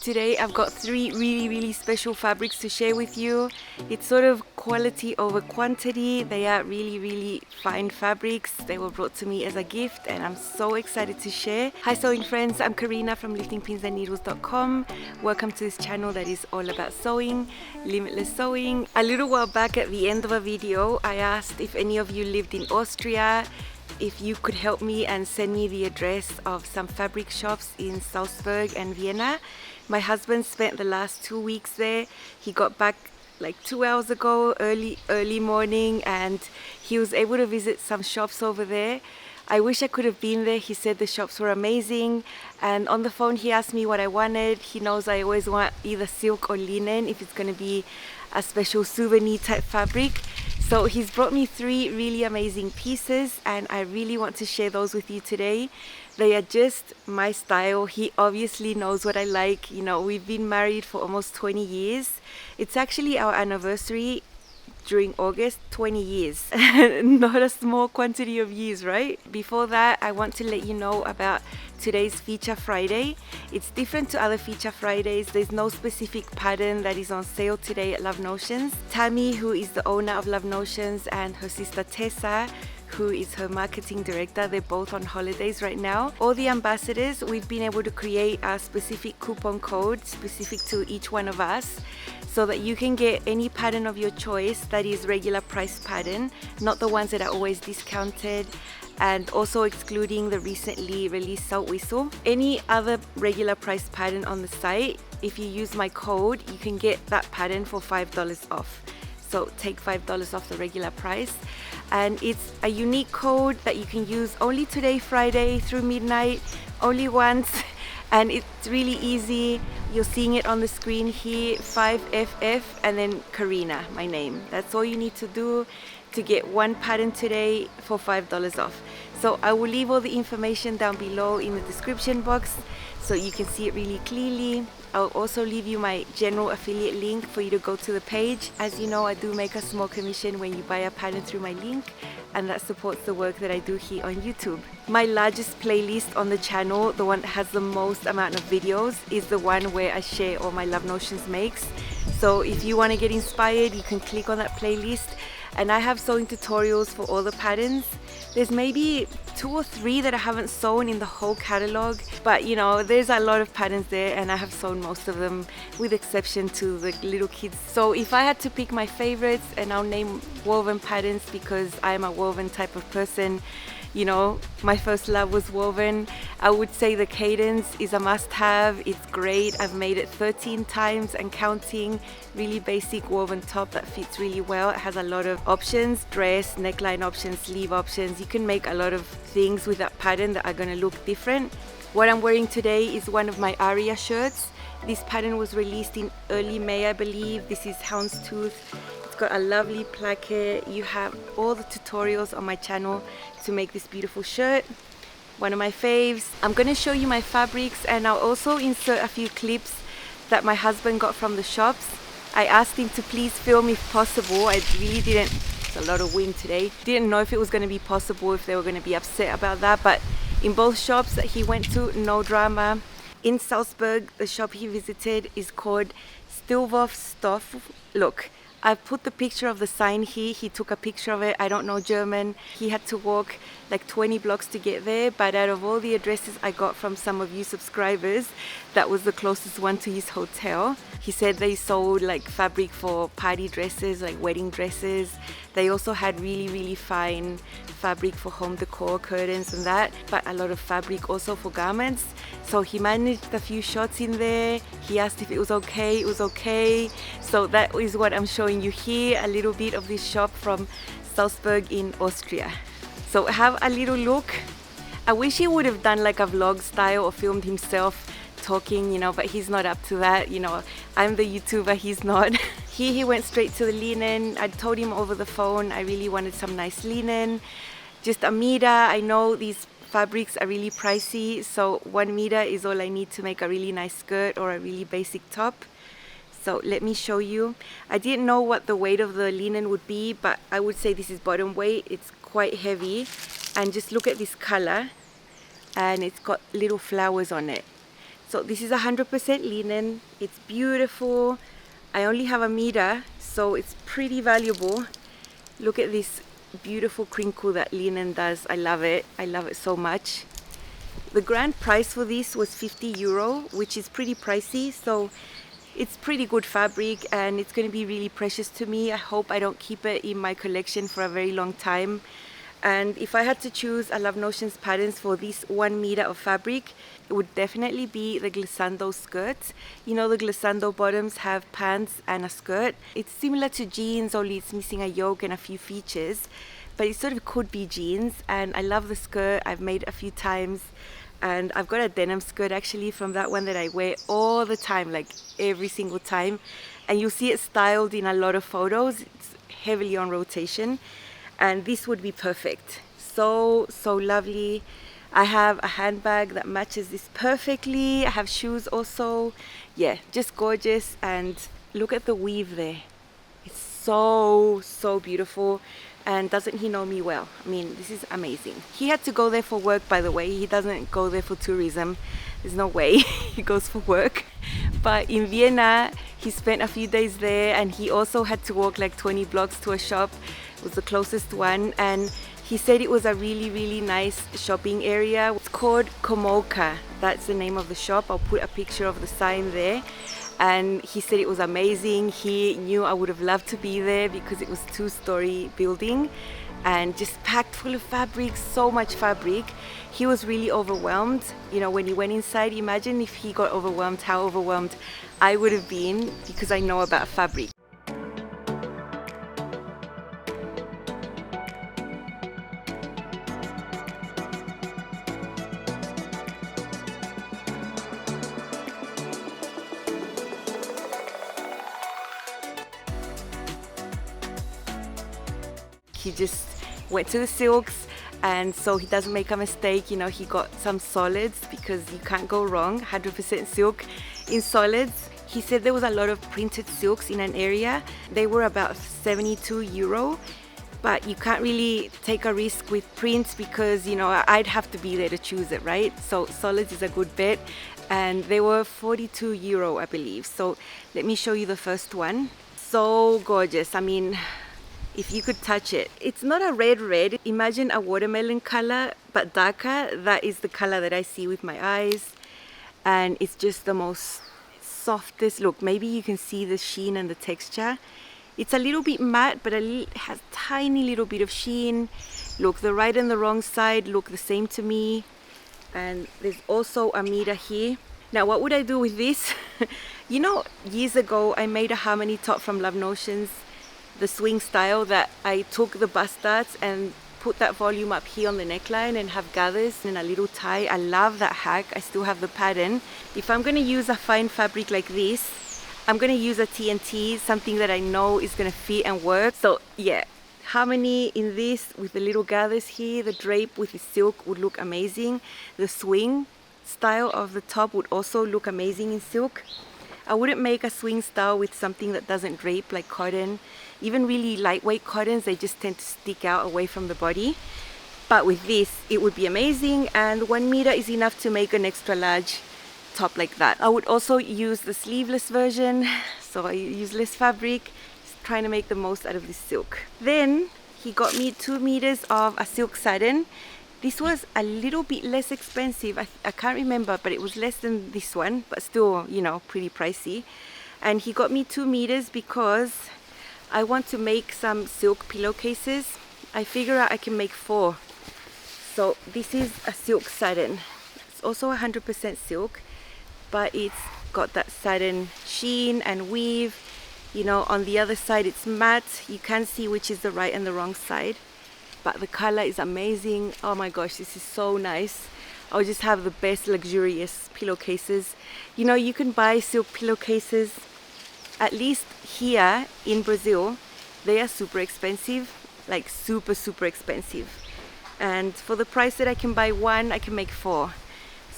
Today I've got three really special fabrics to share with you. It's sort of quality over quantity. They are really fine fabrics. They were brought to me as a gift and I'm so excited to share. Hi sewing friends, I'm Karina from liftingpinsandneedles.com. Welcome to this channel that is all about sewing, limitless sewing. A little while back at the end of a video, I asked if any of you lived in Austria, if you could help me and send me the address of some fabric shops in Salzburg and Vienna. My husband spent the last 2 weeks there. He got back like 2 hours ago, early morning, and he was able to visit some shops over there. I wish I could have been there. He said the shops were amazing, and on the phone he asked me what I wanted. He knows I always want either silk or linen if it's going to be a special souvenir type fabric. So he's brought me 3 really amazing pieces and I really want to share those with you today. They are just my style. He obviously knows what I like. You know, we've been married for almost 20 years. It's actually our anniversary during August, 20 years. Not a small quantity of years, right? Before that, I want to let you know about today's Feature Friday. It's different to other Feature Fridays. There's no specific pattern that is on sale today at Love Notions. Tammy, who is the owner of Love Notions, and her sister Tessa, who is her marketing director, they're both on holidays right now. All the ambassadors, we've been able to create a specific coupon code specific to each one of us, so that you can get any pattern of your choice that is regular price pattern, not the ones that are always discounted, and also excluding the recently released Salt Whistle. Any other regular price pattern on the site, if you use my code, you can get that pattern for $5 off. So take $5 off the regular price. And it's a unique code that you can use only today, Friday, through midnight, only once. And it's really easy. You're seeing it on the screen here, 5FF and then Karina, my name. That's all you need to do to get one pattern today for $5 off. So I will leave all the information down below in the description box so you can see it really clearly. I'll also leave you my general affiliate link for you to go to the page. As you know, I do make a small commission when you buy a pattern through my link, and that supports the work that I do here on YouTube. My largest playlist on the channel, the one that has the most amount of videos, is the one where I share all my Love Notions makes. So if you want to get inspired, you can click on that playlist. And I have sewing tutorials for all the patterns. There's maybe 2 or 3 that I haven't sewn in the whole catalog, but you know, there's a lot of patterns there and I have sewn most of them with exception to the little kids. So if I had to pick my favorites, and I'll name woven patterns because I'm a woven type of person, you know, my first love was woven. I would say the Cadence is a must-have. It's great. I've made it 13 times and counting. Really basic woven top that fits really well. It has a lot of options, dress, neckline options, sleeve options. You can make a lot of things with that pattern that are gonna look different. What I'm wearing today is one of my Aria shirts. This pattern was released in early May, I believe. This is Houndstooth. It's got a lovely placket. You have all the tutorials on my channel to make this beautiful shirt. One of my faves. I'm going to show you my fabrics, and I'll also insert a few clips that my husband got from the shops. I asked him to please film if possible. I really didn't, it's a lot of wind today, didn't know if it was going to be possible, if they were going to be upset about that, but in both shops that he went to, no drama. In Salzburg, the shop he visited is called OmgLoSteve. Look, I've put the picture of the sign here. He took a picture of it. I don't know German. He had to walk like 20 blocks to get there, but out of all the addresses I got from some of you subscribers, that was the closest one to his hotel. He said they sold like fabric for party dresses, like wedding dresses. They also had really fine fabric for home decor, curtains and that, but a lot of fabric also for garments. So he managed a few shots in there. He asked if it was okay. It was okay. So that is what I'm showing you here, a little bit of this shop from Salzburg in Austria. So have a little look. I wish he would have done like a vlog style or filmed himself talking, you know, but he's not up to that. You know, I'm the YouTuber, he's not. Here he went straight to the linen. I told him over the phone I really wanted some nice linen, just a meter. I know these fabrics are really pricey, so 1 meter is all I need to make a really nice skirt or a really basic top. So let me show you. I didn't know what the weight of the linen would be, but I would say this is bottom weight. It's quite heavy, and just look at this color, and it's got little flowers on it. So this is 100% linen. It's beautiful. I only have a meter, so it's pretty valuable. Look at this beautiful crinkle that linen does. I love it. I love it so much. The grand price for this was €50, which is pretty pricey, so it's pretty good fabric and it's going to be really precious to me. I hope I don't keep it in my collection for a very long time. And if I had to choose a Love Notions patterns for this 1 meter of fabric, it would definitely be the glissando skirts. You know, the glissando bottoms have pants and a skirt. It's similar to jeans, only it's missing a yoke and a few features, but it sort of could be jeans. And I love the skirt. I've made a few times, and I've got a denim skirt actually from that one that I wear all the time, like every single time. And you'll see it styled in a lot of photos. It's heavily on rotation. And this would be perfect. So lovely. I have a handbag that matches this perfectly. I have shoes also. Yeah, just gorgeous. And look at the weave there. It's so beautiful. And doesn't he know me well? I mean, this is amazing. He had to go there for work, by the way. He doesn't go there for tourism. There's no way he goes for work. But in Vienna, he spent a few days there, and he also had to walk like 20 blocks to a shop. It was the closest one, and he said it was a really nice shopping area. It's called Komolka. That's the name of the shop. I'll put a picture of the sign there. And he said it was amazing. He knew I would have loved to be there because it was a 2-story building and just packed full of fabric, so much fabric. He was really overwhelmed. You know, when he went inside, imagine if he got overwhelmed, how overwhelmed I would have been, because I know about fabric. He just went to the silks, and so he doesn't make a mistake. You know, he got some solids because you can't go wrong. 100% silk in solids. He said there was a lot of printed silks in an area. They were about €72, but you can't really take a risk with prints because, you know, I'd have to be there to choose it, right? So solids is a good bet, and they were €42, I believe. So let me show you the first one. So gorgeous. I mean, if you could touch it. It's not a red. Imagine a watermelon color, but darker. That is the color that I see with my eyes. And it's just the most softest look. Maybe you can see the sheen and the texture. It's a little bit matte, but it has tiny little bit of sheen. Look, the right and the wrong side look the same to me. And there's also a meter here. Now, what would I do with this? You know, years ago, I made a harmony top from Love Notions, the swing style, that I took the bust darts and put that volume up here on the neckline and have gathers and a little tie. I love that hack. I still have the pattern. If I'm going to use a fine fabric like this, I'm going to use a TNT, something that I know is going to fit and work. So yeah, harmony in this with the little gathers here, the drape with the silk would look amazing. The swing style of the top would also look amazing in silk. I wouldn't make a swing style with something that doesn't drape, like cotton. Even really lightweight cottons, they just tend to stick out away from the body. But with this, it would be amazing, and 1 meter is enough to make an extra large top like that. I would also use the sleeveless version, so I use less fabric, just trying to make the most out of this silk. Then he got me 2 meters of a silk satin. This was a little bit less expensive. I can't remember, but it was less than this one, but still, you know, pretty pricey. And he got me 2 meters because I want to make some silk pillowcases. I figure out I can make 4. So this is a silk satin. It's also 100% silk, but it's got that satin sheen and weave. You know, on the other side it's matte. You can see which is the right and the wrong side. But the color is amazing. Oh my gosh, this is so nice. I'll just have the best luxurious pillowcases. You know, you can buy silk pillowcases, at least here in Brazil. They are super expensive, like super expensive. And for the price that I can buy 1, I can make 4.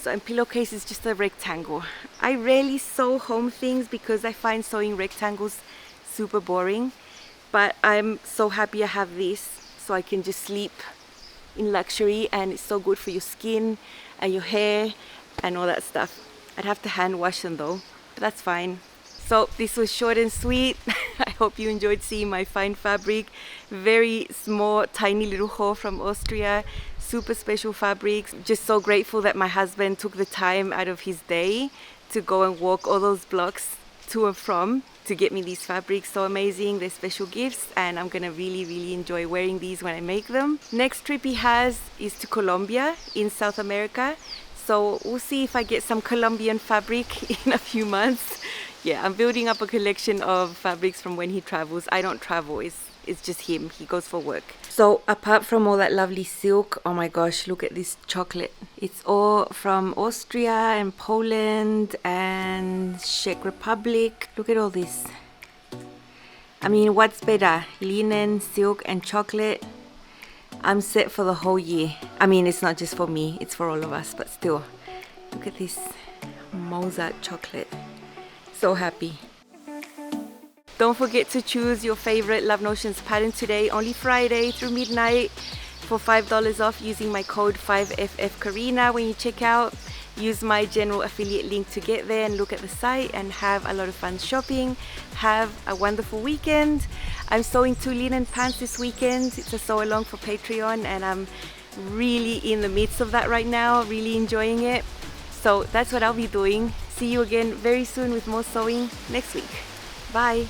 So, and pillowcase is just a rectangle. I rarely sew home things because I find sewing rectangles super boring. But I'm so happy I have this, so I can just sleep in luxury, and it's so good for your skin and your hair and all that stuff. I'd have to hand wash them though, but that's fine. So this was short and sweet. I hope you enjoyed seeing my fine fabric. Very small, tiny little haul from Austria. Super special fabrics. Just so grateful that my husband took the time out of his day to go and walk all those blocks to and from to get me these fabrics. So amazing. They're special gifts and I'm gonna really enjoy wearing these when I make them. Next trip he has is to Colombia in South America. So we'll see if I get some Colombian fabric in a few months. Yeah, I'm building up a collection of fabrics from when he travels. I don't travel, it's just him. He goes for work. So apart from all that lovely silk, oh my gosh, look at this chocolate. It's all from Austria and Poland and Czech Republic. Look at all this. I mean, what's better? Linen, silk and chocolate. I'm set for the whole year. I mean, it's not just for me, it's for all of us, but still. Look at this Mozart chocolate. So happy. Don't forget to choose your favorite Love Notions pattern today, only Friday through midnight, for $5 off using my code 5FFKarina when you check out. Use my general affiliate link to get there and look at the site and have a lot of fun shopping. Have a wonderful weekend. I'm sewing 2 linen pants this weekend. It's a sew along for Patreon and I'm really in the midst of that right now, really enjoying it. So that's what I'll be doing. See you again very soon with more sewing next week. Bye.